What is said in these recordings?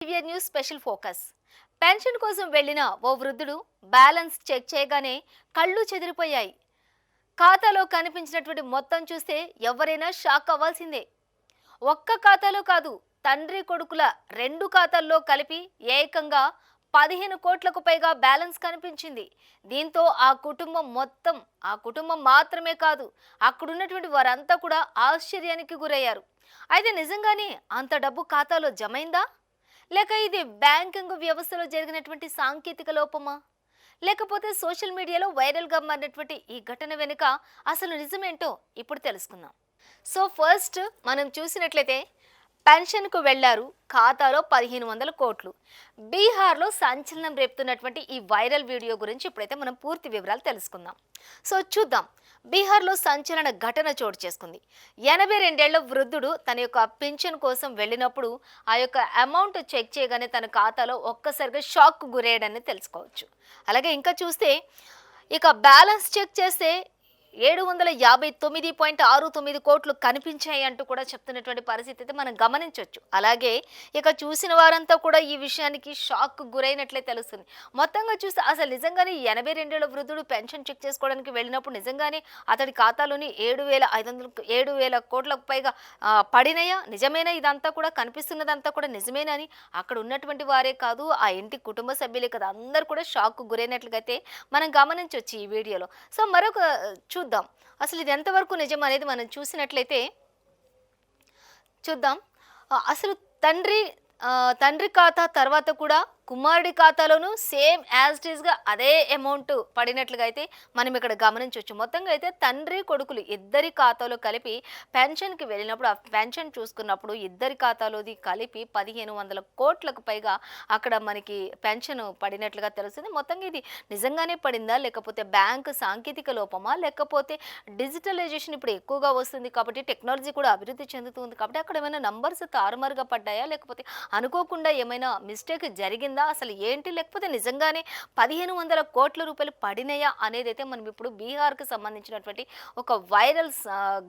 TV news special focus. Pension కోసం వెళ్లిన ఓ వృద్ధుడు బ్యాలెన్స్ చెక్ చేయగానే కళ్ళు చెదిరిపోయాయి. ఖాతాలో కనిపించినటువంటి మొత్తం చూస్తే ఎవరైనా షాక్ అవ్వాల్సిందే. ఒక్క ఖాతాలో కాదు, తండ్రి కొడుకుల రెండు ఖాతాల్లో కలిపి ఏకంగా 15 కోట్లకు పైగా బ్యాలెన్స్ కనిపించింది. దీంతో ఆ కుటుంబం మాత్రమే కాదు, అక్కడున్నటువంటి వారంతా కూడా ఆశ్చర్యానికి గురయ్యారు. అయితే నిజంగానే అంత డబ్బు ఖాతాలో జమైందా, లేక ఇది బ్యాంకింగ్ వ్యవస్థలో జరిగినటువంటి సాంకేతిక లోపమా, లేకపోతే సోషల్ మీడియాలో వైరల్గా మారినటువంటి ఈ ఘటన వెనుక అసలు నిజమేంటో ఇప్పుడు తెలుసుకుందాం. సో ఫస్ట్ మనం చూసినట్లయితే పెన్షన్కు వెళ్లారు, ఖాతాలో 1500 కోట్లు. బీహార్లో సంచలనం రేపుతున్నటువంటి ఈ వైరల్ వీడియో గురించి ఇప్పుడైతే మనం పూర్తి వివరాలు తెలుసుకుందాం. సో చూద్దాం. బీహార్లో సంచలన ఘటన చోటు చేసుకుంది. 82 ఏళ్ల వృద్ధుడు తన యొక్క పింఛన్ కోసం వెళ్ళినప్పుడు ఆ యొక్క అమౌంట్ చెక్ చేయగానే తన ఖాతాలో ఒక్కసారిగా షాక్ గురయ్యాడని తెలుసుకోవచ్చు. అలాగే ఇంకా చూస్తే ఇక బ్యాలెన్స్ చెక్ చేస్తే 759.69 కోట్లు కనిపించాయి అంటూ కూడా చెప్తున్నటువంటి పరిస్థితి అయితే మనం గమనించవచ్చు. అలాగే ఇక చూసిన వారంతా కూడా ఈ విషయానికి షాక్ గురైనట్లే తెలుస్తుంది. మొత్తంగా చూస్తే అసలు నిజంగానే 82 ఏళ్ల వృద్ధుడు పెన్షన్ చెక్ చేసుకోవడానికి వెళ్ళినప్పుడు నిజంగానే అతడి ఖాతాలోని 7,500 కోట్లకు పైగా పడినయా, నిజమేనా, ఇదంతా కూడా కనిపిస్తున్నదంతా కూడా నిజమేనా అని అక్కడ ఉన్నటువంటి వారే కాదు, ఆ ఇంటి కుటుంబ సభ్యులే కదా, అందరు కూడా షాక్ గురైనట్లుగా అయితే మనం గమనించవచ్చు ఈ వీడియోలో. సో మరొక చూద్దాం అసలు ఇది ఎంతవరకు నిజం అనేది మనం చూసినట్లయితే చూద్దాం. అసలు తండ్రి ఖాతా తర్వాత కూడా కుమారుడి ఖాతాలోనూ సేమ్ యాజ్ ఇట్ ఈస్గా అదే అమౌంట్ పడినట్లుగా అయితే మనం ఇక్కడ గమనించవచ్చు. మొత్తంగా అయితే తండ్రి కొడుకులు ఇద్దరి ఖాతాలో కలిపి పెన్షన్కి వెళ్ళినప్పుడు ఆ పెన్షన్ చూసుకున్నప్పుడు ఇద్దరి ఖాతాలోది కలిపి 1500 కోట్లకు పైగా అక్కడ మనకి పెన్షన్ పడినట్లుగా తెలుస్తుంది. మొత్తంగా ఇది నిజంగానే పడిందా, లేకపోతే బ్యాంకు సాంకేతిక లోపమా, లేకపోతే డిజిటలైజేషన్ ఇప్పుడు ఎక్కువగా వస్తుంది కాబట్టి టెక్నాలజీ కూడా అభివృద్ధి చెందుతుంది కాబట్టి అక్కడ ఏమైనా నంబర్స్ తారుమారుగా పడ్డాయా, లేకపోతే అనుకోకుండా ఏమైనా మిస్టేక్ జరిగిందా, అసలు ఏంటి, లేకపోతే నిజంగానే 1500 కోట్ల రూపాయలు పడినాయా అనేది అయితే మనం ఇప్పుడు బీహార్కి సంబంధించినటువంటి ఒక వైరల్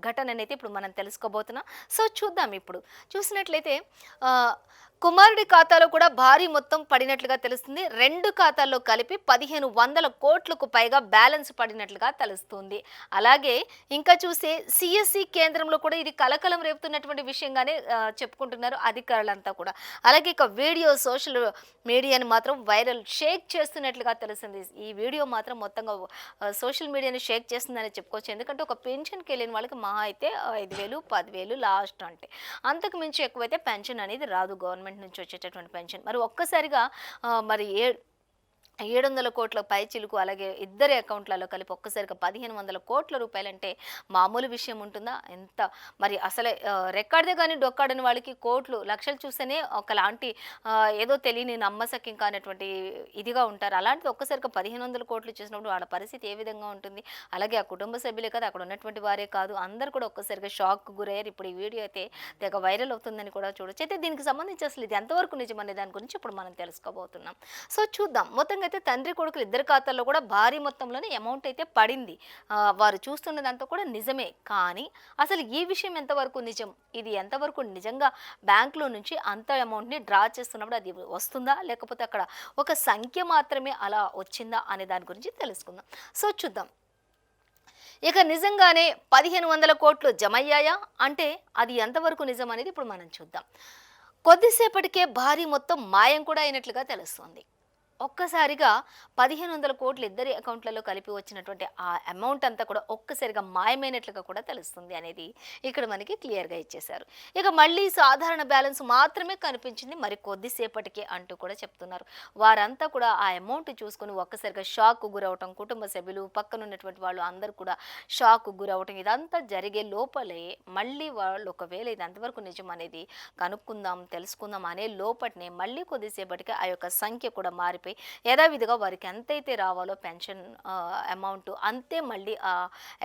ఘటననైతే ఇప్పుడు మనం తెలుసుకోబోతున్నాం. సో చూద్దాం. ఇప్పుడు చూసినట్లయితే కుమారుడి ఖాతాలో కూడా భారీ మొత్తం పడినట్లుగా తెలుస్తుంది. రెండు ఖాతాల్లో కలిపి 1500 కోట్లకు పైగా బ్యాలెన్స్ పడినట్లుగా తెలుస్తుంది. అలాగే ఇంకా చూస్తే సిఎస్సి కేంద్రంలో కూడా ఇది కలకలం రేపుతున్నటువంటి విషయంగానే చెప్పుకుంటున్నారు అధికారులంతా కూడా. అలాగే ఇక వీడియో సోషల్ మీడియాని మాత్రం వైరల్ షేక్ చేస్తున్నట్లుగా తెలుస్తుంది. ఈ వీడియో మాత్రం మొత్తంగా సోషల్ మీడియాని షేక్ చేస్తుందని చెప్పుకోవచ్చు. ఎందుకంటే ఒక పెన్షన్కి వెళ్ళిన వాళ్ళకి మహా అయితే 5,000 10,000 లాస్ట్, అంటే అంతకు మించి ఎక్కువైతే పెన్షన్ అనేది రాదు, గవర్నమెంట్ నుంచి వచ్చేటటువంటి పెన్షన్. మరి ఒక్కసారిగా మరి 700 కోట్ల పైచిలుకు, అలాగే ఇద్దరి అకౌంట్లలో కలిపి ఒక్కసారిగా 1500 కోట్ల రూపాయలంటే మామూలు విషయం ఉంటుందా? ఎంత మరి అసలే రెక్కాడితే కానీ డొక్కాడని వాళ్ళకి కోట్లు లక్షలు చూస్తేనే ఒకలాంటి ఏదో తెలియని నమ్మశక్యం కానటువంటి ఇదిగా ఉంటారు. అలాంటిది ఒక్కసారిగా 1500 కోట్లు చూసినప్పుడు వాళ్ళ పరిస్థితి ఏ విధంగా ఉంటుంది? అలాగే ఆ కుటుంబ సభ్యులే కదా, అక్కడ ఉన్నటువంటి వారే కాదు, అందరు కూడా ఒక్కసారిగా షాక్ గురయ్యారు. ఇప్పుడు ఈ వీడియో అయితే తెగ వైరల్ అవుతుందని కూడా చూడొచ్చు. అయితే దీనికి సంబంధించి అసలు ఇది ఎంతవరకు నిజం అనే దాని గురించి ఇప్పుడు మనం తెలుసుకోబోతున్నాం. సో చూద్దాం. మొత్తంగా అయితే తండ్రి కొడుకులు ఇద్దరి ఖాతాల్లో కూడా భారీ మొత్తంలోనే అమౌంట్ అయితే పడింది. వారు చూస్తున్నదంతా కూడా నిజమే. కానీ అసలు ఈ విషయం ఎంతవరకు నిజం, ఇది ఎంతవరకు నిజంగా బ్యాంకులో నుంచి అంత అమౌంట్ని డ్రా చేస్తున్నప్పుడు అది వస్తుందా, లేకపోతే అక్కడ ఒక సంఖ్య మాత్రమే అలా వచ్చిందా అనే దాని గురించి తెలుసుకుందాం. సో చూద్దాం. ఇక నిజంగానే 1500 కోట్లు జమయ్యాయా అంటే అది ఎంతవరకు నిజం అనేది ఇప్పుడు మనం చూద్దాం. కొద్దిసేపటికే భారీ మొత్తం మాయం కూడా అయినట్లుగా తెలుస్తోంది. ఒక్కసారిగా 1500 కోట్లు ఇద్దరి అకౌంట్లలో కలిపి వచ్చినటువంటి ఆ అమౌంట్ అంతా కూడా ఒక్కసారిగా మాయమైనట్లుగా కూడా తెలుస్తుంది అనేది ఇక్కడ మనకి క్లియర్గా ఇచ్చేశారు. ఇక మళ్ళీ సాధారణ బ్యాలెన్స్ మాత్రమే కనిపించింది మరి కొద్దిసేపటికే అంటూ కూడా చెప్తున్నారు. వారంతా కూడా ఆ అమౌంట్ చూసుకుని ఒక్కసారిగా షాక్ గురవటం, కుటుంబ సభ్యులు పక్కనున్నటువంటి వాళ్ళు అందరూ కూడా షాక్ గురవటం, ఇదంతా జరిగే లోపలే మళ్ళీ వాళ్ళు ఒకవేళ ఇది ఎంతవరకు నిజం అనేది కనుక్కుందాం, తెలుసుకుందాం అనే లోపటినే మళ్ళీ కొద్దిసేపటికి ఆ యొక్క సంఖ్య కూడా మారిపోయి యథావిధిగా వారికి ఎంతైతే రావాలో పెన్షన్ అమౌంట్ అంతే మళ్ళీ ఆ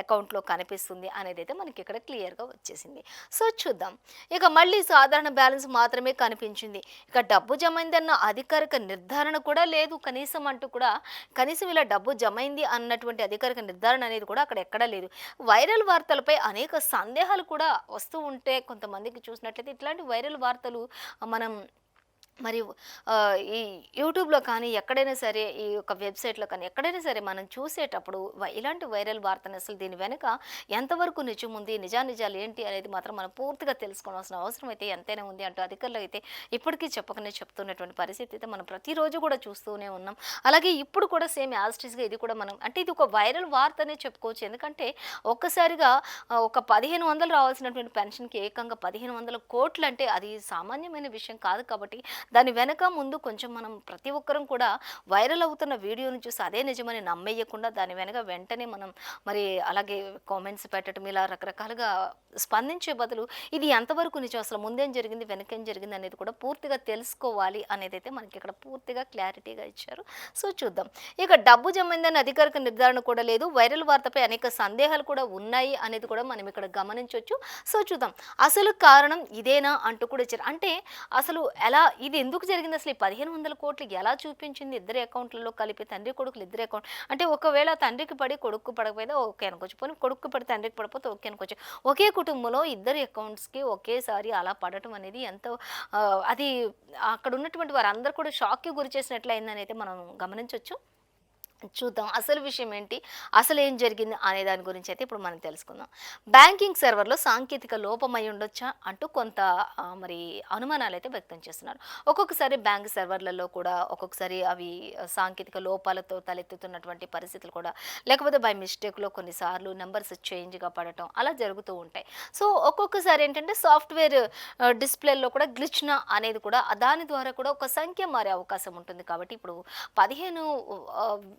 అకౌంట్లో కనిపిస్తుంది అనేది అయితే మనకి ఇక్కడ క్లియర్గా వచ్చేసింది. సో చూద్దాం. ఇక మళ్ళీ సాధారణ బ్యాలెన్స్ మాత్రమే కనిపించింది. ఇక డబ్బు జమైందన్న అధికారిక నిర్ధారణ కూడా లేదు కనీసం అంటూ కూడా, కనీసం ఇలా డబ్బు జమైంది అన్నటువంటి అధికారిక నిర్ధారణ అనేది కూడా అక్కడ ఎక్కడా లేదు. వైరల్ వార్తలపై అనేక సందేహాలు కూడా వస్తూ ఉంటే కొంతమందికి చూసినట్లయితే ఇట్లాంటి వైరల్ వార్తలు మనం మరి ఈ యూట్యూబ్‌లో కానీ, ఎక్కడైనా సరే ఈ యొక్క వెబ్‌సైట్‌లో కానీ, ఎక్కడైనా సరే మనం చూసేటప్పుడు ఇలాంటి వైరల్ వార్తని అసలు దీని వెనక ఎంతవరకు నిజం ఉంది, నిజానిజాలు ఏంటి అనేది మాత్రం మనం పూర్తిగా తెలుసుకోవాల్సిన అవసరం అయితే ఎంతైనా ఉంది అంటూ అధికారులు అయితే ఇప్పటికీ చెప్పకనే చెప్తున్నటువంటి పరిస్థితి అయితే మనం ప్రతిరోజు కూడా చూస్తూనే ఉన్నాం. అలాగే ఇప్పుడు కూడా సేమ్ యాజ్ ఇట్ ఈస్‌గా ఇది కూడా మనం అంటే ఇది ఒక వైరల్ వార్త అనే చెప్పుకోవచ్చు. ఎందుకంటే ఒక్కసారిగా ఒక 1500 రావాల్సినటువంటి పెన్షన్‌కి ఏకంగా 1500,00,00,000 అంటే అది సామాన్యమైన విషయం కాదు కాబట్టి దాని వెనక ముందు కొంచెం మనం ప్రతి ఒక్కరం కూడా వైరల్ అవుతున్న వీడియోని చూసి అదే నిజమని నమ్మేయకుండా దాని వెనక వెంటనే మనం మరి అలాగే కామెంట్స్ పెట్టడం ఇలా రకరకాలుగా స్పందించే బదులు ఇది ఎంతవరకు నిజం, అసలు ముందేం జరిగింది వెనకేం జరిగింది అనేది కూడా పూర్తిగా తెలుసుకోవాలి అనేది అయితే మనకి ఇక్కడ పూర్తిగా క్లారిటీగా ఇచ్చారు. సో చూద్దాం. ఇక డబ్బు జమైందని అధికారిక నిర్ధారణ కూడా లేదు. వైరల్ వార్తపై అనేక సందేహాలు కూడా ఉన్నాయి అనేది కూడా మనం ఇక్కడ గమనించవచ్చు. సో చూద్దాం. అసలు కారణం ఇదేనా అంటూ కూడా ఇచ్చారు. అంటే అసలు ఎలా ఇది ఎందుకు జరిగింది, అసలు ఈ 1500,00,00,000 ఎలా చూపించింది ఇద్దరి అకౌంట్లలో కలిపి, తండ్రి కొడుకులు ఇద్దరి అకౌంట్ అంటే ఒకవేళ తండ్రికి పడి కొడుకు పడకపోతే ఓకే అనుకోవచ్చు, పోనీ కొడుకు పడి తండ్రికి పడిపోతే ఓకే అనుకోవచ్చు. ఒకే కుటుంబంలో ఇద్దరి అకౌంట్స్కి ఒకేసారి అలా పడటం అనేది ఎంతో అది అక్కడ ఉన్నటువంటి వారందరూ కూడా షాక్కి గురి చేసినట్లయిందని అయితే మనం గమనించవచ్చు. చూద్దాం అసలు విషయం ఏంటి, అసలు ఏం జరిగింది అనే దాని గురించి అయితే ఇప్పుడు మనం తెలుసుకుందాం. బ్యాంకింగ్ సర్వర్లో సాంకేతిక లోపమై ఉండొచ్చా అంటూ కొంత మరి అనుమానాలు అయితే వ్యక్తం చేస్తున్నారు. ఒక్కొక్కసారి బ్యాంక్ సర్వర్లలో కూడా ఒక్కొక్కసారి అవి సాంకేతిక లోపాలతో తలెత్తుతున్నటువంటి పరిస్థితులు కూడా, లేకపోతే బై మిస్టేక్లో కొన్నిసార్లు నెంబర్స్ చేంజ్గా పడటం అలా జరుగుతూ ఉంటాయి. సో ఒక్కొక్కసారి ఏంటంటే సాఫ్ట్వేర్ డిస్ప్లేలో కూడా గ్లిచ్న అనేది కూడా దాని ద్వారా కూడా ఒక సంఖ్య మారే అవకాశం ఉంటుంది. కాబట్టి ఇప్పుడు 15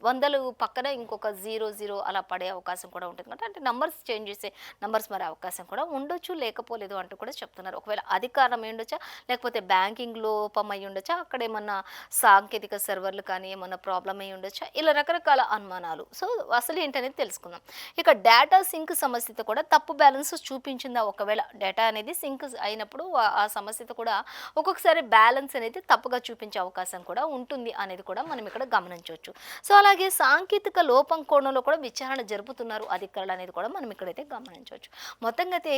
వందలు పక్కన ఇంకొక 00 అలా పడే అవకాశం కూడా ఉంటుంది కదా. అంటే నంబర్స్ చేంజ్ చేసే నంబర్స్ మారే అవకాశం కూడా ఉండొచ్చు, లేకపోలేదు అంటూ కూడా చెప్తున్నారు. ఒకవేళ అది కారణం అయి ఉండొచ్చా, లేకపోతే బ్యాంకింగ్ లోపం అయి ఉండొచ్చా, అక్కడ ఏమన్నా సాంకేతిక సర్వర్లు కానీ ఏమన్నా ప్రాబ్లమ్ అయి ఉండొచ్చా, ఇలా రకరకాల అనుమానాలు. సో అసలు ఏంటనేది తెలుసుకుందాం. ఇక డేటా సింక్ సమస్యతో కూడా తప్పు బ్యాలెన్స్ చూపించిందా, ఒకవేళ డేటా అనేది సింక్ అయినప్పుడు ఆ సమస్యతో కూడా ఒక్కొక్కసారి బ్యాలెన్స్ అనేది తప్పుగా చూపించే అవకాశం కూడా ఉంటుంది అనేది కూడా మనం ఇక్కడ గమనించవచ్చు. సో అలాగే సాంకేతిక లోపం కోణంలో కూడా విచారణ జరుపుతున్నారు అధికారులు అనేది కూడా మనం ఇక్కడైతే గమనించవచ్చు. మొత్తంగా అయితే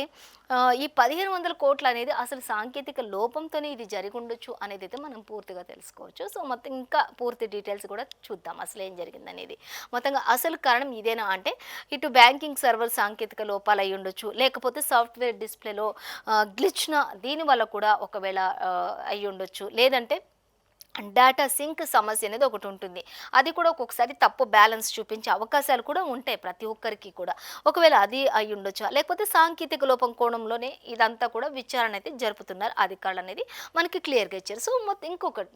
ఈ 1500,00,00,000 అనేది అసలు సాంకేతిక లోపంతోనే ఇది జరిగి ఉండొచ్చు అనేది అయితే మనం పూర్తిగా తెలుసుకోవచ్చు. సో మొత్తం ఇంకా పూర్తి డీటెయిల్స్ కూడా చూద్దాం అసలు ఏం జరిగింది అనేది. మొత్తంగా అసలు కారణం ఇదేనా అంటే ఇటు బ్యాంకింగ్ సర్వర్ సాంకేతిక లోపాలు అయి ఉండొచ్చు, లేకపోతే సాఫ్ట్వేర్ డిస్ప్లేలో గ్లిచ్న దీనివల్ల కూడా ఒకవేళ అయి ఉండొచ్చు, లేదంటే డేటా సింక్ సమస్య అనేది ఒకటి ఉంటుంది. అది కూడా ఒక్కొక్కసారి తప్పు బ్యాలెన్స్ చూపించే అవకాశాలు కూడా ఉంటాయి ప్రతి ఒక్కరికి కూడా. ఒకవేళ అది అయి ఉండొచ్చు, లేకపోతే సాంకేతిక లోపం కోణంలోనే ఇదంతా కూడా విచారణ అయితే జరుపుతున్నారు అధికారులు అనేది మనకి క్లియర్గా ఇచ్చారు. సో మొత్తం ఇంకొకటి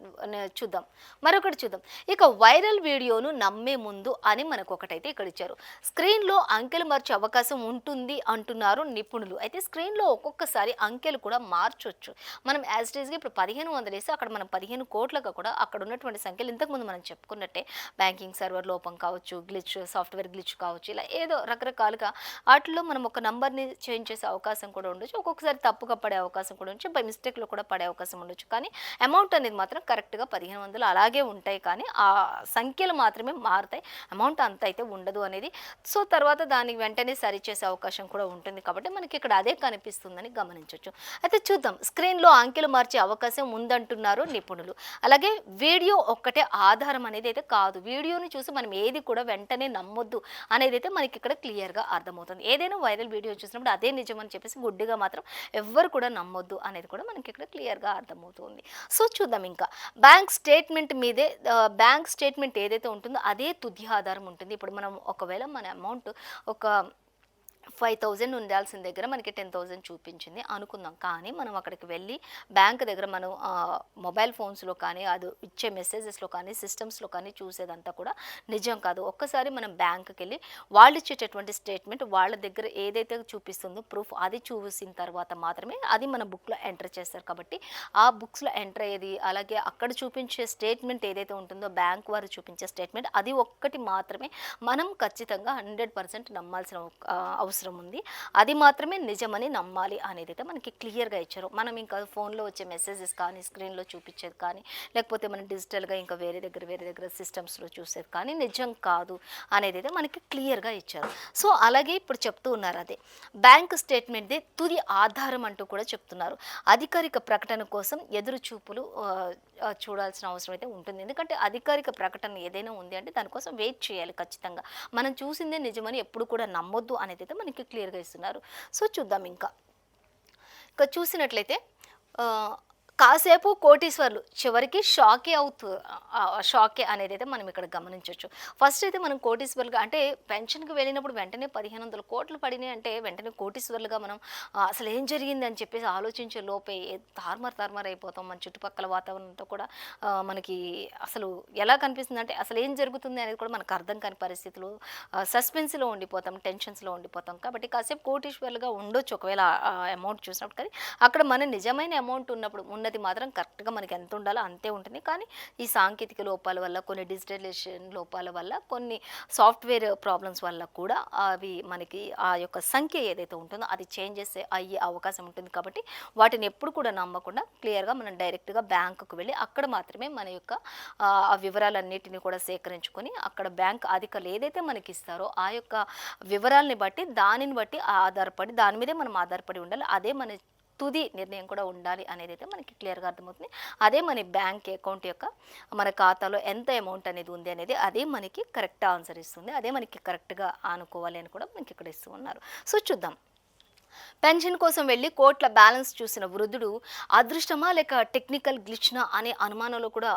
చూద్దాం, మరొకటి చూద్దాం. ఇక వైరల్ వీడియోను నమ్మే ముందు అని మనకు ఒకటైతే ఇక్కడ ఇచ్చారు. స్క్రీన్లో అంకెలు మార్చే అవకాశం ఉంటుంది అంటున్నారు నిపుణులు. అయితే స్క్రీన్లో ఒక్కొక్కసారి అంకెలు కూడా మార్చొచ్చు. మనం యాజ్ ఇట్ ఈస్గా ఇప్పుడు 1500 వేసి అక్కడ మనం 15 కోట్లుగా కూడా అక్కడ ఉన్నటువంటి సంఖ్యలు ఇంతకుముందు మనం చెప్పుకున్నట్టే బ్యాంకింగ్ సర్వర్ లోపం కావచ్చు, గ్లిచ్ సాఫ్ట్వేర్ గ్లిచ్ కావచ్చు, ఇలా ఏదో రకరకాలుగా వాటిలో మనం ఒక నంబర్ని చేంజ్ చేసే అవకాశం కూడా ఉండొచ్చు. ఒక్కొక్కసారి తప్పుగా పడే అవకాశం కూడా ఉండొచ్చు, బై మిస్టేక్లో కూడా పడే అవకాశం ఉండొచ్చు. కానీ అమౌంట్ అనేది మాత్రం కరెక్ట్గా 1500 అలాగే ఉంటాయి, కానీ ఆ సంఖ్యలు మాత్రమే మారుతాయి, అమౌంట్ అంత అయితే ఉండదు అనేది. సో తర్వాత దానికి వెంటనే సరిచేసే అవకాశం కూడా ఉంటుంది. కాబట్టి మనకి ఇక్కడ అదే కనిపిస్తుందని గమనించవచ్చు. అయితే చూద్దాం, స్క్రీన్లో అంకెలు మార్చే అవకాశం ఉందంటున్నారు నిపుణులు. అలాగే వీడియో ఒక్కటే ఆధారం అనేది అయితే కాదు. వీడియోని చూసి మనం ఏది కూడా వెంటనే నమ్మొద్దు అనేది అయితే మనకి ఇక్కడ క్లియర్గా అర్థమవుతుంది. ఏదైనా వైరల్ వీడియో చూసినప్పుడు అదే నిజం అని చెప్పేసి గుడ్డిగా మాత్రం ఎవ్వరు కూడా నమ్మొద్దు అనేది కూడా మనకి ఇక్కడ క్లియర్గా అర్థమవుతుంది. సో చూద్దాం. ఇంకా బ్యాంక్ స్టేట్మెంట్ మీదే బ్యాంక్ స్టేట్మెంట్ ఏదైతే ఉంటుందో అదే తుది ఆధారం ఉంటుంది. ఇప్పుడు మనం ఒకవేళ మన అమౌంట్ ఒక 5,000 ఉండాల్సిన దగ్గర మనకి 10,000 చూపించింది అనుకుందాం. కానీ మనం అక్కడికి వెళ్ళి బ్యాంక్ దగ్గర మనం మొబైల్ ఫోన్స్లో కానీ అది ఇచ్చే మెసేజెస్లో కానీ సిస్టమ్స్లో కానీ చూసేదంతా కూడా నిజం కాదు. ఒక్కసారి మనం బ్యాంకుకి వెళ్ళి వాళ్ళు ఇచ్చేటటువంటి స్టేట్మెంట్ వాళ్ళ దగ్గర ఏదైతే చూపిస్తుందో ప్రూఫ్ అది చూసిన తర్వాత మాత్రమే అది మన బుక్లో ఎంటర్ చేస్తారు. కాబట్టి ఆ బుక్స్లో ఎంటర్ అయ్యేది అలాగే అక్కడ చూపించే స్టేట్మెంట్ ఏదైతే ఉంటుందో బ్యాంక్ వారు చూపించే స్టేట్మెంట్ అది ఒక్కటి మాత్రమే మనం ఖచ్చితంగా 100% నమ్మాల్సిన అవసరం ఉంది. అది మాత్రమే నిజమని నమ్మాలి అనేది అయితే మనకి క్లియర్గా ఇచ్చారు. మనం ఇంకా ఫోన్లో వచ్చే మెసేజెస్ కానీ స్క్రీన్లో చూపించేది కానీ లేకపోతే మనం డిజిటల్గా ఇంకా వేరే దగ్గర సిస్టమ్స్లో చూసేది కానీ నిజం కాదు అనేది అయితే మనకి క్లియర్గా ఇచ్చారు. సో అలాగే ఇప్పుడు చెప్తూ ఉన్నారు అదే బ్యాంక్ స్టేట్మెంట్దే తుది ఆధారం అంటూ కూడా చెప్తున్నారు. అధికారిక ప్రకటన కోసం ఎదురు చూపులు చూడాల్సిన అవసరం అయితే ఉంటుంది. ఎందుకంటే అధికారిక ప్రకటన ఏదైనా ఉంది అంటే దానికోసం వెయిట్ చేయాలి ఖచ్చితంగా. మనం చూసిందే నిజమని ఎప్పుడు కూడా నమ్మొద్దు అనేదైతే మనకి క్లియర్‌గా ఇస్తున్నారు. సో, చూద్దాం ఇంకా. ఇక చూసినట్లయితే ఆహ్, కాసేపు కోటీశ్వర్లు చివరికి షాకే అనేదైతే మనం ఇక్కడ గమనించొచ్చు. ఫస్ట్ అయితే మనం కోటీశ్వర్లుగా అంటే పెన్షన్‌కి వెళ్ళినప్పుడు వెంటనే 1500 కోట్లు పడినాయి అంటే వెంటనే కోటీశ్వర్లుగా మనం అసలు ఏం జరిగింది అని చెప్పేసి ఆలోచించే లోపే తారుమారు అయిపోతాం. మన చుట్టుపక్కల వాతావరణంతో కూడా మనకి అసలు ఎలా కనిపిస్తుందంటే అసలు ఏం జరుగుతుంది అనేది కూడా మనకు అర్థం కాని పరిస్థితులు, సస్పెన్స్‌లో ఉండిపోతాం, టెన్షన్స్‌లో ఉండిపోతాం. కాబట్టి కాసేపు కోటీశ్వర్లుగా ఉండొచ్చు ఒకవేళ అమౌంట్ చూసినప్పుడు. కానీ అక్కడ మన నిజమైన అమౌంట్ ఉన్నప్పుడు ఉన్నది మాత్రం కరెక్ట్‌గా మనకి ఎంత ఉండాలో అంతే ఉంటుంది. కానీ ఈ సాంకేతిక లోపాల వల్ల, కొన్ని డిజిటలైజేషన్ లోపాల వల్ల, కొన్ని సాఫ్ట్‌వేర్ ప్రాబ్లమ్స్ వల్ల కూడా అవి మనకి ఆ యొక్క సంఖ్య ఏదైతే ఉంటుందో అది చేంజెస్ అయ్యే అవకాశం ఉంటుంది. కాబట్టి వాటిని ఎప్పుడు కూడా నమ్మకుండా క్లియర్‌గా మనం డైరెక్ట్‌గా బ్యాంకుకు వెళ్ళి అక్కడ మాత్రమే మన యొక్క ఆ వివరాలన్నిటిని కూడా సేకరించుకొని అక్కడ బ్యాంక్ అధికారులు ఏదైతే మనకిస్తారో ఆ యొక్క వివరాల్ని బట్టి దానిని బట్టి ఆధారపడి దాని మీదే మనం ఆధారపడి ఉండాలి. అదే మన తుది నిర్ణయం కూడా ఉండాలి అనేదైతే మనకి క్లియర్‌గా అర్థమవుతుంది. అదే మన బ్యాంక్ అకౌంట్ యొక్క మన ఖాతాలో ఎంత అమౌంట్ అనేది ఉంది అనేది అదే మనకి కరెక్ట్ ఆన్సర్ ఇస్తుంది. అదే మనకి కరెక్ట్‌గా ఆనుకోవాలి అని కూడా మనకి ఇక్కడ ఇస్తూ ఉన్నారు. సో, చూద్దాం. పెన్షన్ కోసం వెళ్లి కోట్ల బ్యాలెన్స్ చూసిన వృద్ధుడు అదృష్టమా లేక టెక్నికల్ గ్లిచ్‌నా అనే అనుమానంలో కూడా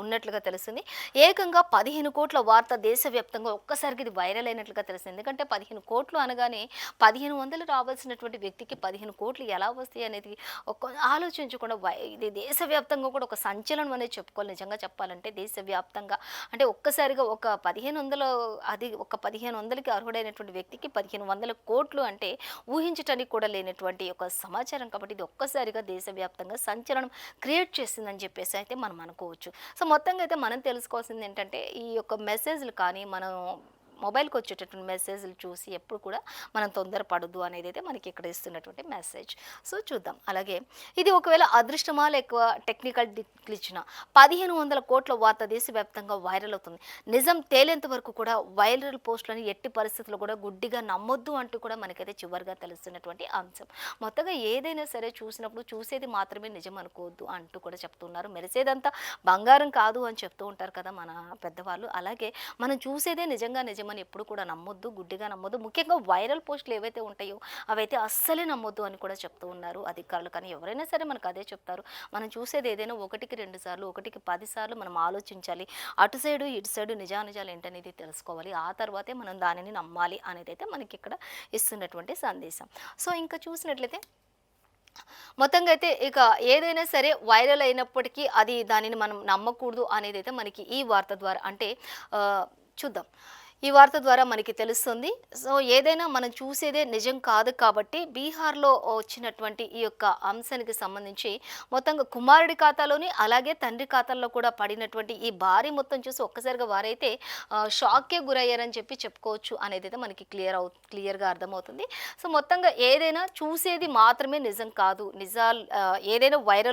ఉన్నట్లుగా తెలుస్తుంది. ఏకంగా 15 కోట్ల వార్త దేశవ్యాప్తంగా ఒక్కసారిగా ఇది వైరల్ అయినట్లుగా తెలిసింది. ఎందుకంటే 15 కోట్లు అనగానే 1500 రావాల్సినటువంటి వ్యక్తికి 15 కోట్లు ఎలా వస్తాయి అనేది ఆలోచించకుండా ఇది దేశవ్యాప్తంగా కూడా ఒక సంచలనం అనేది చెప్పుకోవాలి. నిజంగా చెప్పాలంటే దేశవ్యాప్తంగా అంటే ఒక్కసారిగా ఒక 1500 అది ఒక 1500కి అర్హుడైనటువంటి వ్యక్తికి 1500 కోట్లు అంటే ఊహించటానికి కూడా లేనటువంటి ఒక సమాచారం. కాబట్టి ఇది ఒక్కసారిగా దేశవ్యాప్తంగా సంచలనం క్రియేట్ చేసిందని చెప్పేసి అయితే మనం అనుకోవచ్చు. సో, మొత్తంగా అయితే మనం తెలుసుకోవాల్సింది ఏంటంటే ఈ యొక్క మెసేజ్‌లు కానీ మనం మొబైల్‌కి వచ్చేటటువంటి మెసేజ్‌లు చూసి ఎప్పుడు కూడా మనం తొందరపడొద్దు అనేదైతే మనకి ఇక్కడ ఇస్తున్నటువంటి మెసేజ్. సో, చూద్దాం. అలాగే ఇది ఒకవేళ అదృష్టమా లేక టెక్నికల్ గ్లిచ్‌నా 1500 కోట్ల వార్త దేశవ్యాప్తంగా వైరల్ అవుతుంది. నిజం తేలేంత వరకు కూడా వైరల్ పోస్టులని ఎట్టి పరిస్థితుల్లో కూడా గుడ్డిగా నమ్మొద్దు అంటూ కూడా మనకైతే చివరిగా తెలుస్తున్నటువంటి అంశం. మొత్తంగా ఏదైనా సరే చూసినప్పుడు చూసేది మాత్రమే నిజం అనుకోవద్దు అంటూ కూడా చెప్తున్నారు. మెరిసేదంతా బంగారం కాదు అని చెప్తూ ఉంటారు కదా మన పెద్దవాళ్ళు. అలాగే మనం చూసేదే నిజమని ఎప్పుడు కూడా నమ్మొద్దు, గుడ్డిగా నమ్మొద్దు. ముఖ్యంగా వైరల్ పోస్టులు ఏవైతే ఉంటాయో అవైతే అస్సలే నమ్మొద్దు అని కూడా చెప్తూ ఉన్నారు అధికారులు. కానీ ఎవరైనా సరే మనకు అదే చెప్తారు. మనం చూసేది ఏదైనా 1కి 2 సార్లు, 1కి 10 సార్లు మనం ఆలోచించాలి. అటు సైడు, ఇటు సైడు నిజానిజాలు ఏంటనేది తెలుసుకోవాలి. ఆ తర్వాతే మనం దానిని నమ్మాలి అనేదైతే మనకి ఇక్కడ ఇస్తున్నటువంటి సందేశం. సో, ఇంకా చూసినట్లయితే మొత్తంగా అయితే ఇక ఏదైనా సరే వైరల్ అయినప్పటికీ అది దానిని మనం నమ్మకూడదు అనేదైతే మనకి ఈ వార్త ద్వారా అంటే చూద్దాం. ఈ వార్త ద్వారా మనకి తెలుస్తుంది. సో, ఏదైనా మనం చూసేదే నిజం కాదు కాబట్టి బీహార్‌లో వచ్చినటువంటి ఈ యొక్క అంశానికి సంబంధించి మొత్తంగా కుమారుడి ఖాతాలోని అలాగే తండ్రి ఖాతాల్లో కూడా పడినటువంటి ఈ భారీ మొత్తం చూసి ఒక్కసారిగా వారైతే షాక్‌కే గురయ్యారని చెప్పుకోవచ్చు అనేదైతే మనకి క్లియర్‌గా అర్థమవుతుంది. సో, మొత్తంగా ఏదైనా చూసేది మాత్రమే నిజం కాదు. ఏదైనా వైరల్